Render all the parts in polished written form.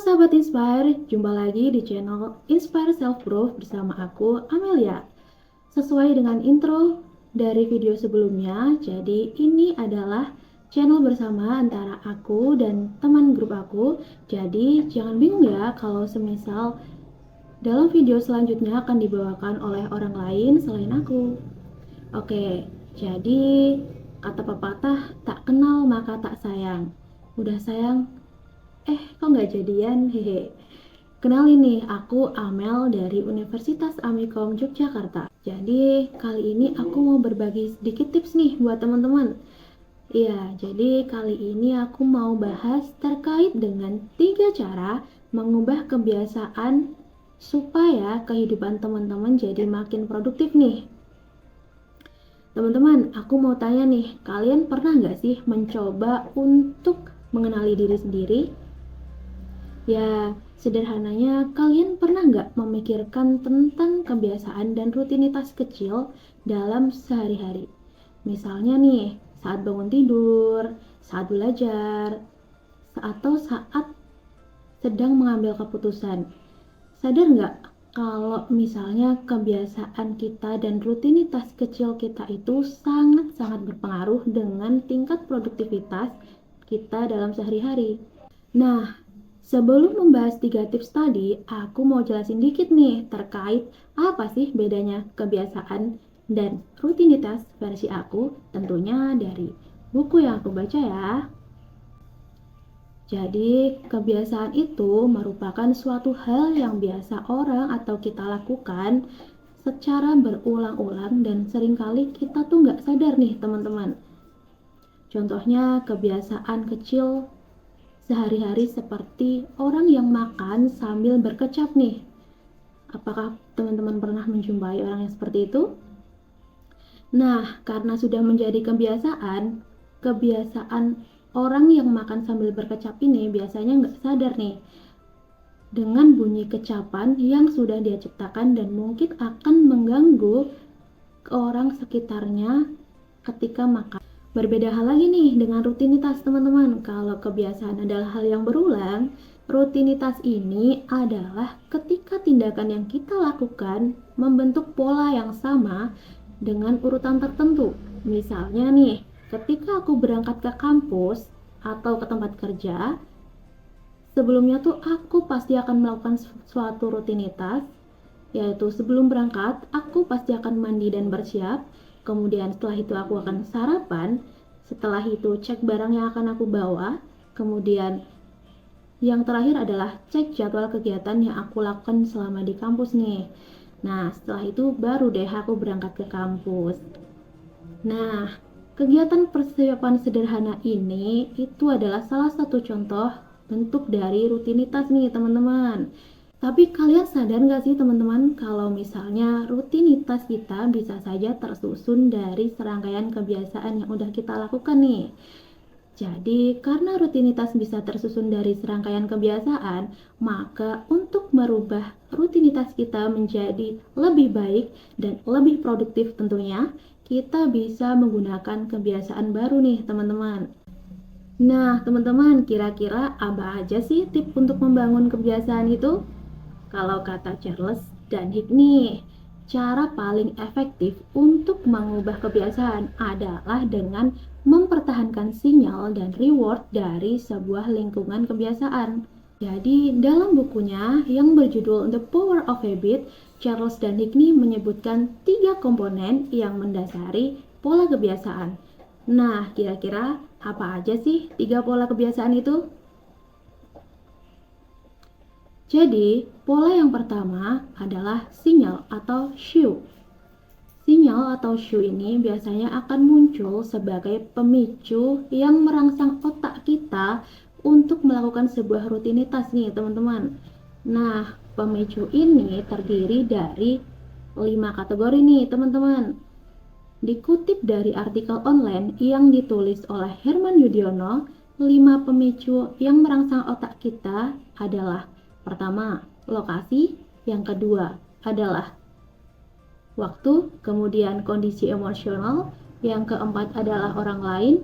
sahabat Inspire, jumpa lagi di channel Inspire Self Growth bersama aku, Amelia. Sesuai dengan intro dari video sebelumnya, jadi ini adalah channel bersama antara aku dan teman grup aku. Jadi jangan bingung ya kalau semisal dalam video selanjutnya akan dibawakan oleh orang lain selain aku. Oke, jadi kata pepatah, tak kenal maka tak sayang. Udah sayang, kok nggak jadian, hehe. Kenalin nih, aku Amel dari Universitas Amikom Yogyakarta. Jadi kali ini aku mau berbagi sedikit tips nih buat teman-teman. Iya, jadi kali ini aku mau bahas terkait dengan 3 cara mengubah kebiasaan supaya kehidupan teman-teman jadi makin produktif nih. Teman-teman, aku mau tanya nih, kalian pernah nggak sih mencoba untuk mengenali diri sendiri? Ya, sederhananya kalian pernah nggak memikirkan tentang kebiasaan dan rutinitas kecil dalam sehari-hari? Misalnya nih, saat bangun tidur, saat belajar, atau saat sedang mengambil keputusan. Sadar nggak kalau misalnya kebiasaan kita dan rutinitas kecil kita itu sangat-sangat berpengaruh dengan tingkat produktivitas kita dalam sehari-hari? Nah, sebelum membahas 3 tips tadi, aku mau jelasin dikit nih terkait apa sih bedanya kebiasaan dan rutinitas versi aku, tentunya dari buku yang aku baca ya. Jadi, kebiasaan itu merupakan suatu hal yang biasa orang atau kita lakukan secara berulang-ulang dan seringkali kita tuh nggak sadar nih teman-teman. Contohnya kebiasaan kecil sehari-hari seperti orang yang makan sambil berkecap nih. Apakah teman-teman pernah menjumpai orang yang seperti itu? Nah, karena sudah menjadi kebiasaan orang yang makan sambil berkecap ini biasanya nggak sadar nih dengan bunyi kecapan yang sudah dia ciptakan dan mungkin akan mengganggu ke orang sekitarnya ketika makan. Berbeda hal lagi nih dengan rutinitas teman-teman. Kalau kebiasaan adalah hal yang berulang, rutinitas ini adalah ketika tindakan yang kita lakukan membentuk pola yang sama dengan urutan tertentu. Misalnya nih, ketika aku berangkat ke kampus atau ke tempat kerja, sebelumnya tuh aku pasti akan melakukan suatu rutinitas, yaitu sebelum berangkat aku pasti akan mandi dan bersiap. Kemudian setelah itu aku akan sarapan, setelah itu cek barang yang akan aku bawa, kemudian yang terakhir adalah cek jadwal kegiatan yang aku lakukan selama di kampus nih. Nah, setelah itu baru deh aku berangkat ke kampus. Nah, kegiatan persiapan sederhana ini itu adalah salah satu contoh bentuk dari rutinitas nih teman-teman. Tapi kalian sadar nggak sih teman-teman kalau misalnya rutinitas kita bisa saja tersusun dari serangkaian kebiasaan yang udah kita lakukan nih. Jadi karena rutinitas bisa tersusun dari serangkaian kebiasaan, maka untuk merubah rutinitas kita menjadi lebih baik dan lebih produktif tentunya, kita bisa menggunakan kebiasaan baru nih teman-teman. Nah teman-teman, kira-kira apa aja sih tips untuk membangun kebiasaan itu? Kalau kata Charles dan Hig nih, cara paling efektif untuk mengubah kebiasaan adalah dengan mempertahankan sinyal dan reward dari sebuah lingkungan kebiasaan. Jadi, dalam bukunya yang berjudul The Power of Habit, Charles dan Hig nih menyebutkan 3 komponen yang mendasari pola kebiasaan. Nah, kira-kira apa aja sih 3 pola kebiasaan itu? Jadi, pola yang pertama adalah sinyal atau cue. Sinyal atau cue ini biasanya akan muncul sebagai pemicu yang merangsang otak kita untuk melakukan sebuah rutinitas nih teman-teman. Nah, pemicu ini terdiri dari 5 kategori nih teman-teman. Dikutip dari artikel online yang ditulis oleh Herman Yudhoyono, 5 pemicu yang merangsang otak kita adalah: pertama, lokasi. Yang kedua adalah waktu. Kemudian kondisi emosional. Yang keempat adalah orang lain.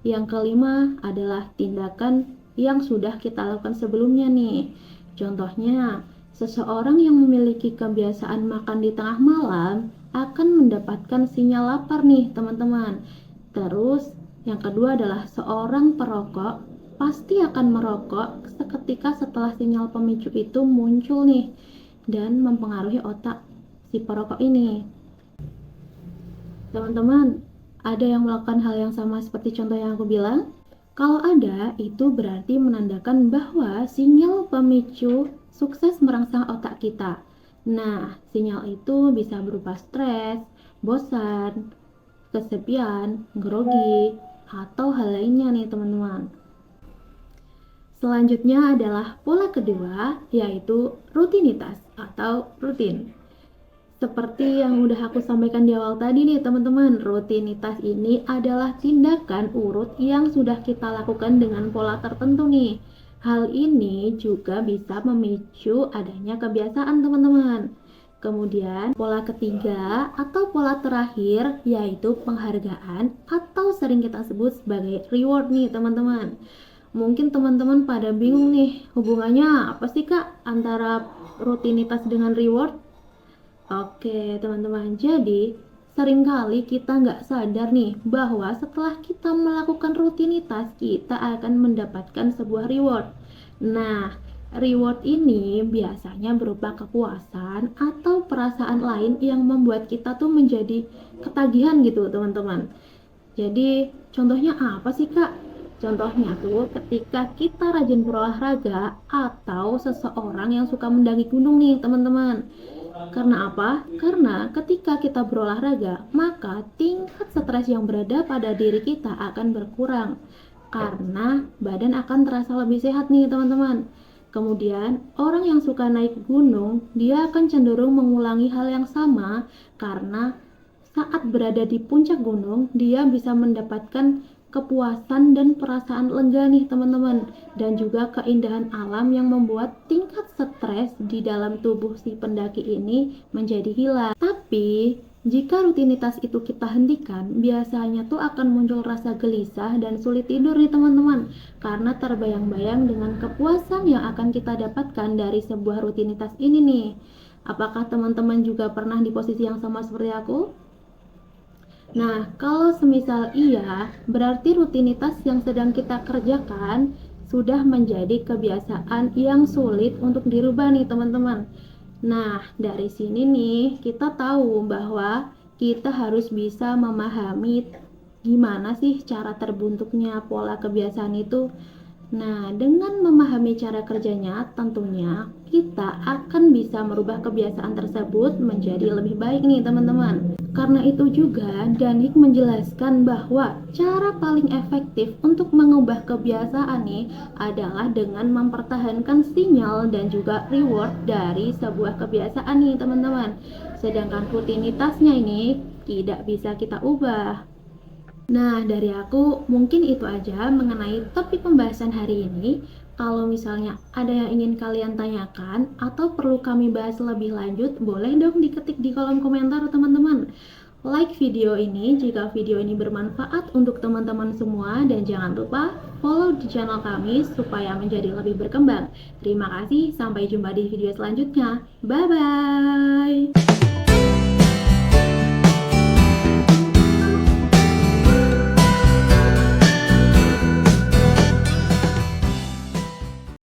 Yang kelima adalah tindakan yang sudah kita lakukan sebelumnya nih. Contohnya, seseorang yang memiliki kebiasaan makan di tengah malam akan mendapatkan sinyal lapar nih, teman-teman. Terus, yang kedua adalah seorang perokok pasti akan merokok seketika setelah sinyal pemicu itu muncul nih dan mempengaruhi otak si perokok ini. Teman-teman, ada yang melakukan hal yang sama seperti contoh yang aku bilang? Kalau ada, itu berarti menandakan bahwa sinyal pemicu sukses merangsang otak kita. Nah, sinyal itu bisa berupa stres, bosan, kesepian, grogi, atau hal lainnya nih teman-teman. Selanjutnya adalah pola kedua, yaitu rutinitas atau rutin. Seperti yang udah aku sampaikan di awal tadi nih teman-teman, rutinitas ini adalah tindakan urut yang sudah kita lakukan dengan pola tertentu nih. Hal ini juga bisa memicu adanya kebiasaan teman-teman. Kemudian pola ketiga atau pola terakhir yaitu penghargaan atau sering kita sebut sebagai reward nih teman-teman. Mungkin teman-teman pada bingung nih, hubungannya apa sih Kak antara rutinitas dengan reward? Oke teman-teman, jadi seringkali kita nggak sadar nih bahwa setelah kita melakukan rutinitas kita akan mendapatkan sebuah reward. Nah, reward ini biasanya berupa kepuasan atau perasaan lain yang membuat kita tuh menjadi ketagihan gitu teman-teman. Jadi contohnya apa sih Kak? Contohnya tuh ketika kita rajin berolahraga atau seseorang yang suka mendaki gunung nih teman-teman. Karena apa? Karena ketika kita berolahraga, maka tingkat stres yang berada pada diri kita akan berkurang. Karena badan akan terasa lebih sehat nih teman-teman. Kemudian, orang yang suka naik gunung, dia akan cenderung mengulangi hal yang sama karena saat berada di puncak gunung, dia bisa mendapatkan kepuasan dan perasaan lega nih teman-teman, dan juga keindahan alam yang membuat tingkat stres di dalam tubuh si pendaki ini menjadi hilang. Tapi jika rutinitas itu kita hentikan, biasanya tuh akan muncul rasa gelisah dan sulit tidur nih teman-teman, karena terbayang-bayang dengan kepuasan yang akan kita dapatkan dari sebuah rutinitas ini nih. Apakah teman-teman juga pernah di posisi yang sama seperti aku? Nah, kalau semisal iya, berarti rutinitas yang sedang kita kerjakan sudah menjadi kebiasaan yang sulit untuk dirubah nih teman-teman. Nah, dari sini nih kita tahu bahwa kita harus bisa memahami gimana sih cara terbentuknya pola kebiasaan itu. Nah, dengan memahami cara kerjanya, tentunya kita akan bisa merubah kebiasaan tersebut menjadi lebih baik nih teman-teman. Karena itu juga Danik menjelaskan bahwa cara paling efektif untuk mengubah kebiasaan nih adalah dengan mempertahankan sinyal dan juga reward dari sebuah kebiasaan nih teman-teman. Sedangkan rutinitasnya ini tidak bisa kita ubah. Nah, dari aku mungkin itu aja mengenai topik pembahasan hari ini. Kalau misalnya ada yang ingin kalian tanyakan atau perlu kami bahas lebih lanjut, boleh dong diketik di kolom komentar teman-teman. Like video ini jika video ini bermanfaat untuk teman-teman semua dan jangan lupa follow di channel kami supaya menjadi lebih berkembang. Terima kasih, sampai jumpa di video selanjutnya. Bye-bye!